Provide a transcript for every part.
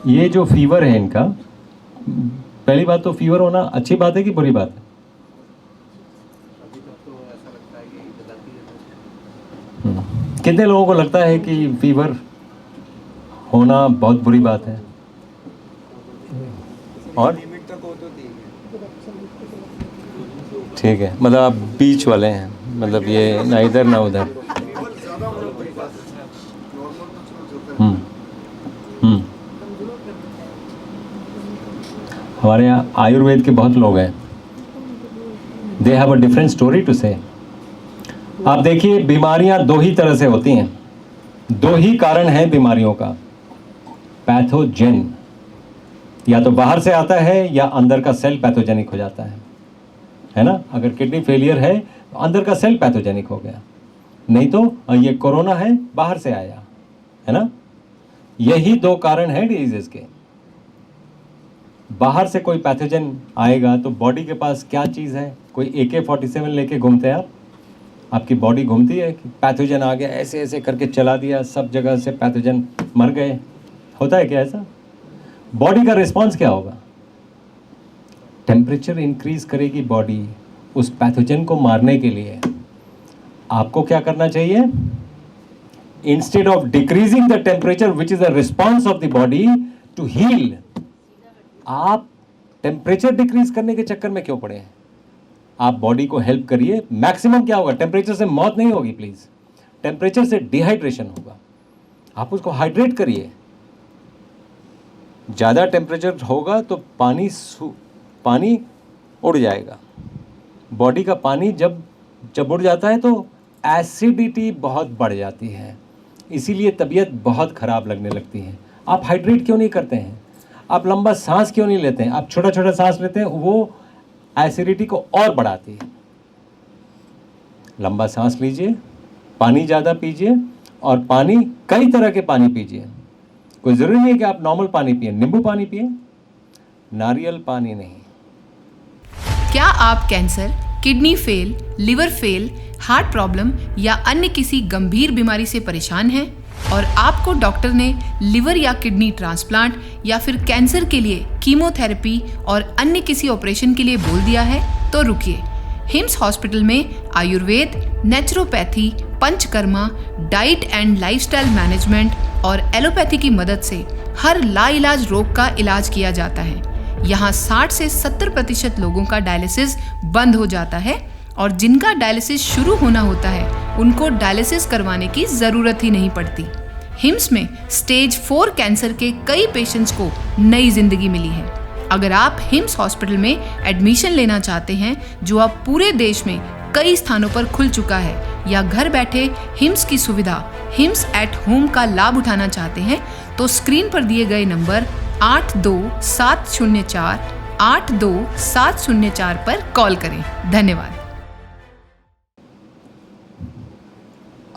ये जो फीवर है इनका, पहली बात तो फीवर होना अच्छी बात है कि बुरी बात है? कितने लोगों को लगता है कि फीवर होना बहुत बुरी बात है? और ठीक है, मतलब आप बीच वाले हैं, मतलब ये ना इधर ना उधर। हम्म। हमारे यहाँ आयुर्वेद के बहुत लोग हैं, they have a different story to say. आप देखिए, बीमारियां दो ही तरह से होती हैं, दो ही कारण हैं बीमारियों का। पैथोजेन, या तो बाहर से आता है या अंदर का सेल पैथोजेनिक हो जाता है ना? अगर किडनी फेलियर है तो अंदर का सेल पैथोजेनिक हो गया, नहीं तो ये कोरोना है बाहर से आया, है ना? यही दो कारण हैं डिजीजेस के। बाहर से कोई पैथोजन आएगा तो बॉडी के पास क्या चीज़ है? कोई AK-47 लेके घूमते हैं आप? आपकी बॉडी घूमती है कि पैथोजन आ गया, ऐसे ऐसे करके चला दिया, सब जगह से पैथोजन मर गए? होता है क्या ऐसा? बॉडी का रिस्पॉन्स क्या होगा? टेम्परेचर इंक्रीज करेगी बॉडी उस पैथोजन को मारने के लिए। आपको क्या करना चाहिए? Instead of decreasing the temperature which is the response of the body to heal, आप टेम्परेचर डिक्रीज करने के चक्कर में क्यों पड़े हैं? आप बॉडी को हेल्प करिए। मैक्सिमम क्या होगा? टेम्परेचर से मौत नहीं होगी प्लीज, टेम्परेचर से डिहाइड्रेशन होगा। आप उसको हाइड्रेट करिए। ज़्यादा टेम्परेचर होगा तो पानी उड़ जाएगा। बॉडी का पानी जब उड़ जाता है तो एसिडिटी बहुत बढ़ जाती है, इसीलिए तबीयत बहुत ख़राब लगने लगती है। आप हाइड्रेट क्यों नहीं करते हैं? आप लंबा सांस क्यों नहीं लेते हैं? आप छोटा छोटा सांस लेते हैं, वो एसिडिटी को और बढ़ाती है। लंबा सांस लीजिए, पानी ज़्यादा पीजिए, और पानी कई तरह के पानी पीजिए। कोई ज़रूरी नहीं है कि आप नॉर्मल पानी पिए, नींबू पानी पिए, नारियल पानी नहीं। क्या आप cancer, kidney fail, liver fail, heart problem या अन्य किसी गंभीर बीमारी से परेशान हैं और आपको डॉक्टर ने लिवर या किडनी ट्रांसप्लांट या फिर कैंसर के लिए कीमोथेरेपी और अन्य किसी ऑपरेशन के लिए बोल दिया है? तो रुकिए, हिम्स हॉस्पिटल में Ayurveda, naturopathy, panchakarma, diet and lifestyle management और एलोपैथी की मदद से हर लाइलाज रोग का इलाज किया जाता है। यहाँ 60 से 70% लोगों का डायलिसिस बंद हो जाता है और जिनका डायलिसिस शुरू होना होता है उनको डायलिसिस करवाने की ज़रूरत ही नहीं पड़ती। हिम्स में स्टेज 4 कैंसर के कई पेशेंट्स को नई जिंदगी मिली है। अगर आप हिम्स हॉस्पिटल में एडमिशन लेना चाहते हैं, जो अब पूरे देश में कई स्थानों पर खुल चुका है, या घर बैठे हिम्स की सुविधा हिम्स एट होम का लाभ उठाना चाहते हैं, तो स्क्रीन पर दिए गए नंबर 8270482704 पर कॉल करें। धन्यवाद।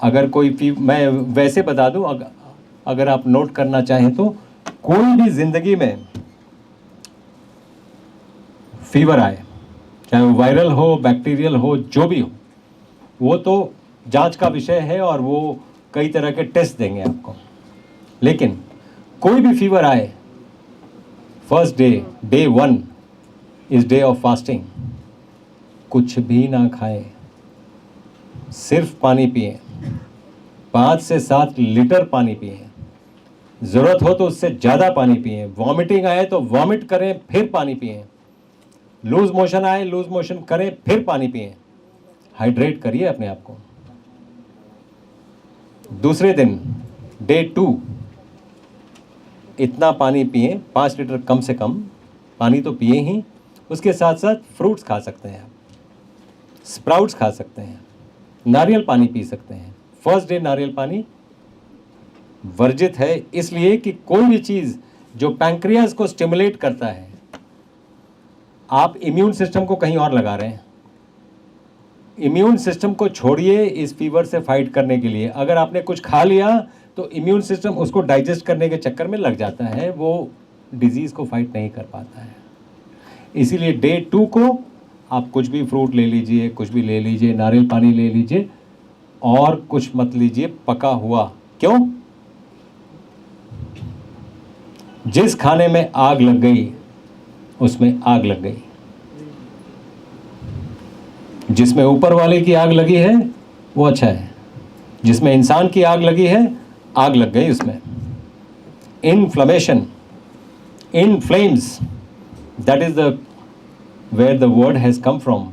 अगर कोई मैं वैसे बता दूं, अगर आप नोट करना चाहें तो, कोई भी जिंदगी में फीवर आए, चाहे वो वायरल हो, बैक्टीरियल हो, जो भी हो, वो तो जांच का विषय है और वो कई तरह के टेस्ट देंगे आपको। लेकिन कोई भी फीवर आए, first day 1 is day of fasting. कुछ भी ना खाएं, सिर्फ पानी पिए, 5 से 7 लीटर पानी पिए, ज़रूरत हो तो उससे ज़्यादा पानी पिए। वॉमिटिंग आए तो वॉमिट करें, फिर पानी पिए। लूज मोशन आए, लूज मोशन करें, फिर पानी पिए। हाइड्रेट करिए अपने आप को। दूसरे दिन डे 2 इतना पानी पिए, 5 लीटर कम से कम पानी तो पिए ही। उसके साथ साथ फ्रूट्स खा सकते हैं आप, स्प्राउट्स खा सकते हैं, नारियल पानी पी सकते हैं। फर्स्ट डे नारियल पानी वर्जित है, इसलिए कि कोई भी चीज़ जो पैंक्रियाज को स्टिमुलेट करता है, आप इम्यून सिस्टम को कहीं और लगा रहे हैं। इम्यून सिस्टम को छोड़िए इस फीवर से फाइट करने के लिए। अगर आपने कुछ खा लिया तो इम्यून सिस्टम उसको डाइजेस्ट करने के चक्कर में लग जाता है, वो डिजीज़ को फाइट नहीं कर पाता है। इसीलिए डे 2 को आप कुछ भी फ्रूट ले लीजिए, कुछ भी ले लीजिए, नारियल पानी ले लीजिए, और कुछ मत लीजिए पका हुआ। क्यों? जिस खाने में आग लग गई उसमें आग लग गई। जिसमें ऊपर वाले की आग लगी है वो अच्छा है, जिसमें इंसान की आग लगी है आग लग गई उसमें। Inflammation, in flames, that is the where the word has come from.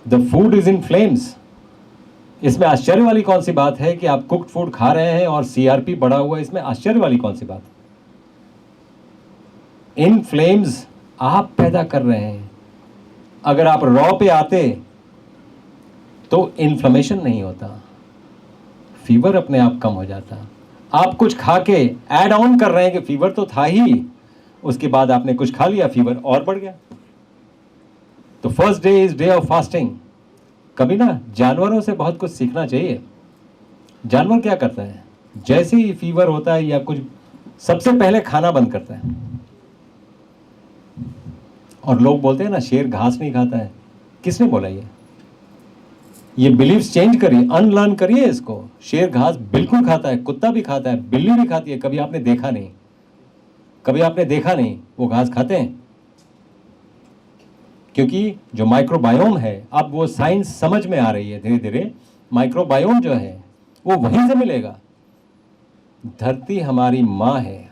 The food is in flames. इसमें आश्चर्य वाली कौन सी बात है कि आप कुक्ड फूड खा रहे हैं और सीआरपी बढ़ा हुआ है? इसमें आश्चर्य वाली कौन सी बात? इन फ्लेम्स आप पैदा कर रहे हैं। अगर आप रॉ पे आते तो इन्फ्लेमेशन नहीं होता, फीवर अपने आप कम हो जाता। आप कुछ खा के ऐड ऑन कर रहे हैं कि फीवर तो था ही, उसके बाद आपने कुछ खा लिया, फीवर और बढ़ गया। तो first day is day of fasting. कभी ना जानवरों से बहुत कुछ सीखना चाहिए। जानवर क्या करता है, जैसे ही फीवर होता है या कुछ, सबसे पहले खाना बंद करता है। और लोग बोलते हैं ना शेर घास नहीं खाता है। किसने बोला ये बिलीव्स चेंज करिए, अनलर्न करिए इसको। शेर घास बिल्कुल खाता है, कुत्ता भी खाता है, बिल्ली भी खाती है। कभी आपने देखा नहीं, कभी आपने देखा नहीं वो घास खाते हैं? क्योंकि जो माइक्रोबायोम है, अब वो साइंस समझ में आ रही है धीरे धीरे। माइक्रोबायोम जो है वो वहीं से मिलेगा। धरती हमारी माँ है।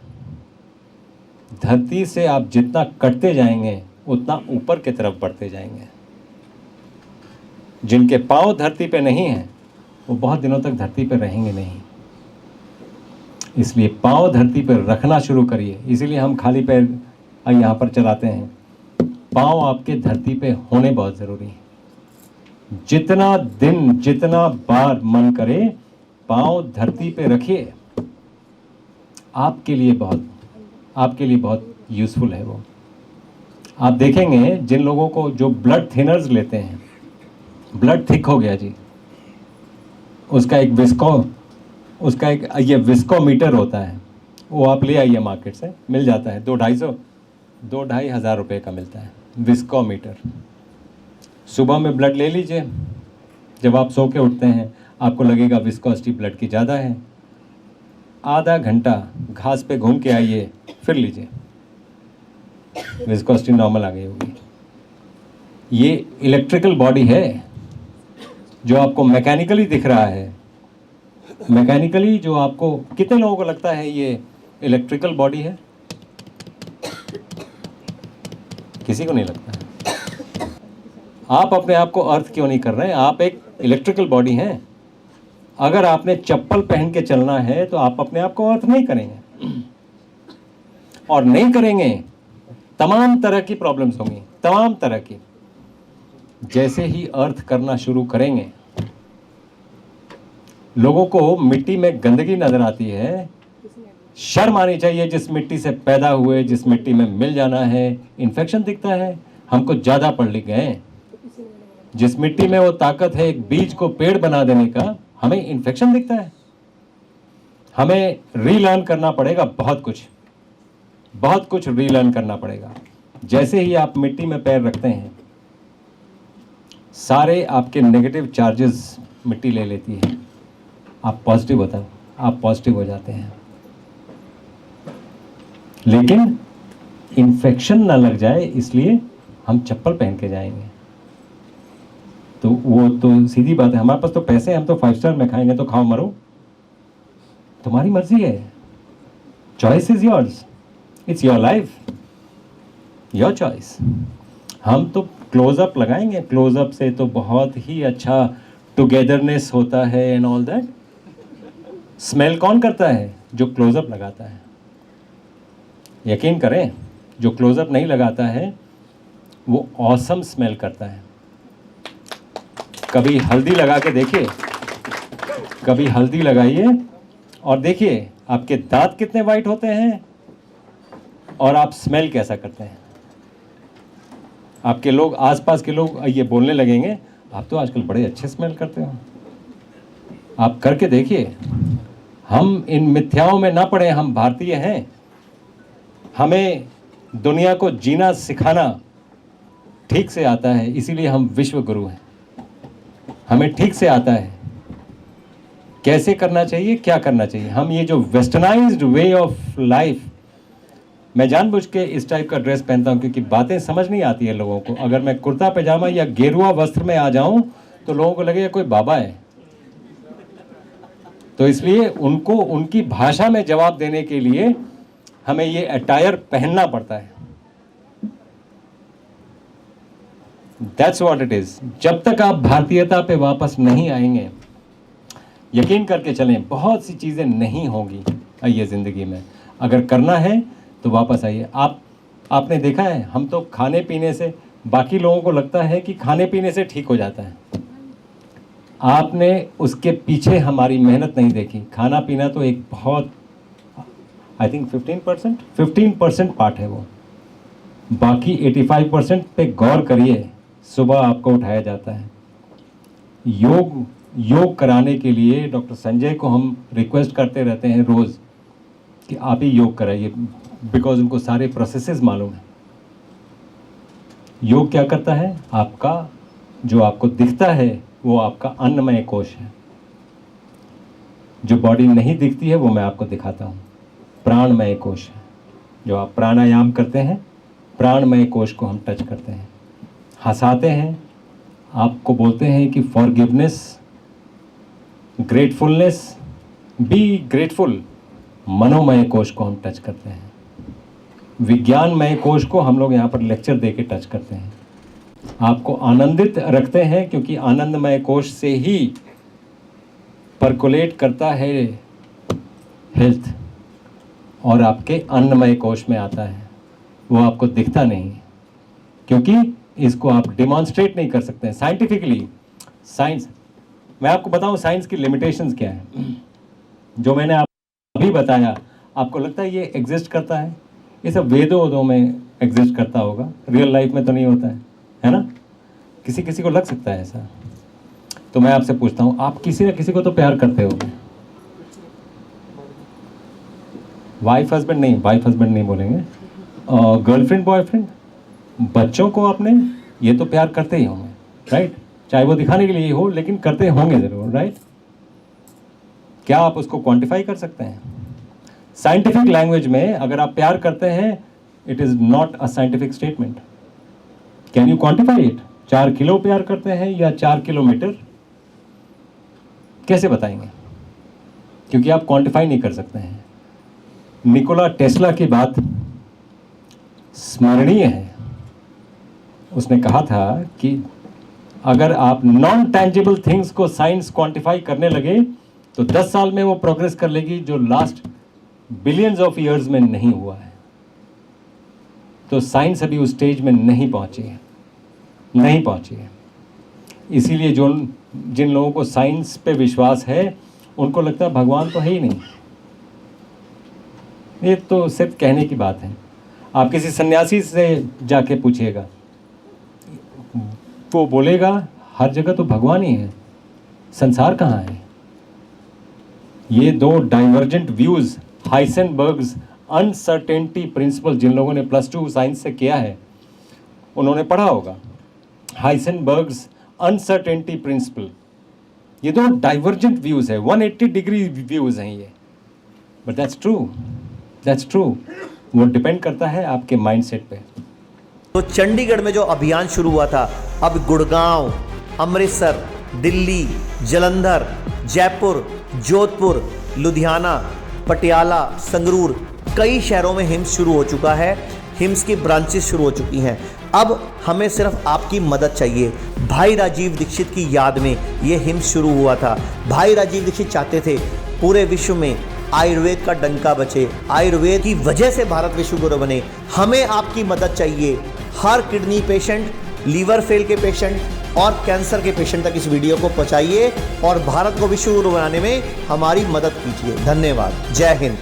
धरती से आप जितना कटते जाएंगे उतना ऊपर की तरफ बढ़ते जाएंगे। जिनके पांव धरती पे नहीं हैं वो बहुत दिनों तक धरती पे रहेंगे नहीं। इसलिए पांव धरती पर रखना शुरू करिए। इसीलिए हम खाली पैर यहाँ पर चलाते हैं। पांव आपके धरती पे होने बहुत ज़रूरी है। जितना दिन, जितना बार मन करे पांव धरती पे रखिए, आपके लिए बहुत यूज़फुल है वो। आप देखेंगे जिन लोगों को जो ब्लड थिनर्स लेते हैं, ब्लड थिक हो गया जी, उसका एक ये विस्कोमीटर होता है, वो आप ले आइए मार्केट से, मिल जाता है। 2-2.5 हज़ार रुपये का मिलता है विस्कोमीटर। सुबह में ब्लड ले लीजिए, जब आप सो के उठते हैं आपको लगेगा विस्कोसिटी ब्लड की ज़्यादा है। आधा घंटा घास पे घूम के आइए, फिर लीजिए, विस्कोसिटी नॉर्मल आ गई होगी। ये इलेक्ट्रिकल बॉडी है जो आपको मैकेनिकली दिख रहा है। मैकेनिकली जो आपको, कितने लोगों को लगता है ये इलेक्ट्रिकल बॉडी है? किसी को नहीं लगता है। आप अपने आप को अर्थ क्यों नहीं कर रहे हैं? आप एक इलेक्ट्रिकल बॉडी हैं। अगर आपने चप्पल पहन के चलना है तो आप अपने आप को अर्थ नहीं करेंगे, और नहीं करेंगे तमाम तरह की प्रॉब्लम्स होंगी, तमाम तरह की। जैसे ही अर्थ करना शुरू करेंगे, लोगों को मिट्टी में गंदगी नजर आती है, शर्म आनी चाहिए। जिस मिट्टी से पैदा हुए, जिस मिट्टी में मिल जाना है, इन्फेक्शन दिखता है। हमको ज़्यादा पढ़ लिख गए। जिस मिट्टी में वो ताकत है एक बीज को पेड़ बना देने का, हमें इन्फेक्शन दिखता है। हमें रीलर्न करना पड़ेगा, बहुत कुछ रीलर्न करना पड़ेगा। जैसे ही आप मिट्टी में पैर रखते हैं, सारे आपके नेगेटिव चार्जेस मिट्टी ले लेती है। आप पॉजिटिव हो जाते हैं। लेकिन इन्फेक्शन ना लग जाए इसलिए हम चप्पल पहन के जाएंगे। तो वो तो सीधी बात है। हमारे पास तो पैसे हैं, हम तो 5 स्टार में खाएंगे, तो खाओ मरो, तुम्हारी मर्जी है। Choice is yours, it's your life, your choice. हम तो क्लोजअप लगाएंगे, क्लोजअप से तो बहुत ही अच्छा टुगेदरनेस होता है एंड ऑल दैट। स्मेल कौन करता है? जो क्लोजअप लगाता है। यकीन करें, जो क्लोजअप नहीं लगाता है वो ऑसम स्मेल करता है। कभी हल्दी लगा के देखिए, कभी हल्दी लगाइए और देखिए आपके दांत कितने वाइट होते हैं और आप स्मेल कैसा करते हैं। आपके लोग, आसपास के लोग ये बोलने लगेंगे, आप तो आजकल बड़े अच्छे स्मेल करते हो। आप करके देखिए। हम इन मिथ्याओं में ना पड़े। हम भारतीय हैं, हमें दुनिया को जीना सिखाना ठीक से आता है, इसीलिए हम विश्व गुरु हैं। हमें ठीक से आता है कैसे करना चाहिए, क्या करना चाहिए। हम ये जो वेस्टर्नाइज्ड वे ऑफ लाइफ, मैं जानबूझ के इस टाइप का ड्रेस पहनता हूँ क्योंकि बातें समझ नहीं आती है लोगों को। अगर मैं कुर्ता पैजामा या गेरुआ वस्त्र में आ जाऊं तो लोगों को लगेगा कोई बाबा है। तो इसलिए उनको उनकी भाषा में जवाब देने के लिए हमें ये अटायर पहनना पड़ता है। That's what it is. जब तक आप भारतीयता पे वापस नहीं आएंगे, यकीन करके चलें, बहुत सी चीज़ें नहीं होंगी ये ज़िंदगी में। अगर करना है तो वापस आइए। आपने देखा है, हम तो खाने पीने से, बाकी लोगों को लगता है कि खाने पीने से ठीक हो जाता है। आपने उसके पीछे हमारी मेहनत नहीं देखी। खाना पीना तो एक बहुत, आई थिंक 15% पार्ट है वो। बाकी 85% पे गौर करिए। सुबह आपको उठाया जाता है। योग कराने के लिए डॉक्टर संजय को हम रिक्वेस्ट करते रहते हैं रोज़ कि आप ही योग कराइए, बिकॉज उनको सारे प्रोसेसेस मालूम है। योग क्या करता है? आपका जो आपको दिखता है वो आपका अन्नमय कोश है। जो बॉडी नहीं दिखती है वो मैं आपको दिखाता हूँ, प्राणमय कोश है। जो आप प्राणायाम करते हैं, प्राणमय कोश को हम टच करते हैं, हंसाते हैं, आपको बोलते हैं कि फॉरगिवनेस, ग्रेटफुलनेस, बी ग्रेटफुल। मनोमय कोश को हम टच करते हैं। विज्ञानमय कोश को हम लोग यहाँ पर लेक्चर दे के टच करते हैं। आपको आनंदित रखते हैं क्योंकि आनंदमय कोश से ही परकोलेट करता है हेल्थ, और आपके अन्नमय कोश में आता है। वो आपको दिखता नहीं क्योंकि इसको आप डिमॉन्स्ट्रेट नहीं कर सकते हैं साइंटिफिकली। साइंस, मैं आपको बताऊं साइंस की लिमिटेशंस क्या है। जो मैंने अभी बताया, आपको लगता है ये एग्जिस्ट करता है? ये सब वेदों में एग्जिस्ट करता होगा, रियल लाइफ में तो नहीं होता है ना? किसी को लग सकता है ऐसा। तो मैं आपसे पूछता हूँ, आप किसी न किसी को तो प्यार करते होगे। वाइफ हस्बैंड नहीं बोलेंगे, गर्लफ्रेंड बॉयफ्रेंड, बच्चों को आपने, ये तो प्यार करते ही होंगे, राइट? चाहे वो दिखाने के लिए हो, लेकिन करते होंगे ज़रूर, राइट? क्या आप उसको क्वांटिफाई कर सकते हैं? साइंटिफिक लैंग्वेज में अगर आप प्यार करते हैं, it is not a scientific statement. Can you quantify it? 4 kilo प्यार करते हैं या 4 किलोमीटर? कैसे बताएंगे? क्योंकि आप क्वांटिफाई नहीं कर सकते हैं। निकोला टेस्ला की बात स्मरणीय है। उसने कहा था कि अगर आप नॉन टैंजिबल थिंग्स को साइंस क्वांटिफाई करने लगे तो 10 साल में वो प्रोग्रेस कर लेगी जो लास्ट बिलियंस ऑफ ईयर्स में नहीं हुआ है। तो साइंस अभी उस स्टेज में नहीं पहुंची है। इसीलिए जिन लोगों को साइंस पे विश्वास है, उनको लगता है भगवान तो है ही नहीं। ये तो सिर्फ कहने की बात है। आप किसी सन्यासी से जाके पूछिएगा, वो बोलेगा हर जगह तो भगवान ही है, संसार कहाँ है? ये 2 डाइवर्जेंट व्यूज, हाइसेनबर्ग्स अनसर्टेनिटी प्रिंसिपल, जिन लोगों ने +2 साइंस से किया है उन्होंने पढ़ा होगा, हाइसेनबर्ग्स अनसर्टेनिटी प्रिंसिपल। ये 2 डाइवर्जेंट व्यूज है, 180 डिग्री व्यूज हैं ये। But that's true. वो डिपेंड करता है आपके माइंडसेट पे। तो चंडीगढ़ में जो अभियान शुरू हुआ था, अब गुड़गांव, अमृतसर, दिल्ली, जालंधर, जयपुर, जोधपुर, लुधियाना, पटियाला, संगरूर, कई शहरों में हिम्स शुरू हो चुका है। हिम्स की ब्रांचेस शुरू हो चुकी हैं। अब हमें सिर्फ आपकी मदद चाहिए। भाई राजीव दीक्षित की याद में ये हिम्स शुरू हुआ था। भाई राजीव दीक्षित चाहते थे पूरे विश्व में आयुर्वेद का डंका बचे, आयुर्वेद की वजह से भारत विश्व गुरु बने। हमें आपकी मदद चाहिए। हर किडनी पेशेंट, लीवर फेल के पेशेंट और कैंसर के पेशेंट तक इस वीडियो को पहुंचाइए और भारत को विश्व गुरु बनाने में हमारी मदद कीजिए। धन्यवाद। जय हिंद।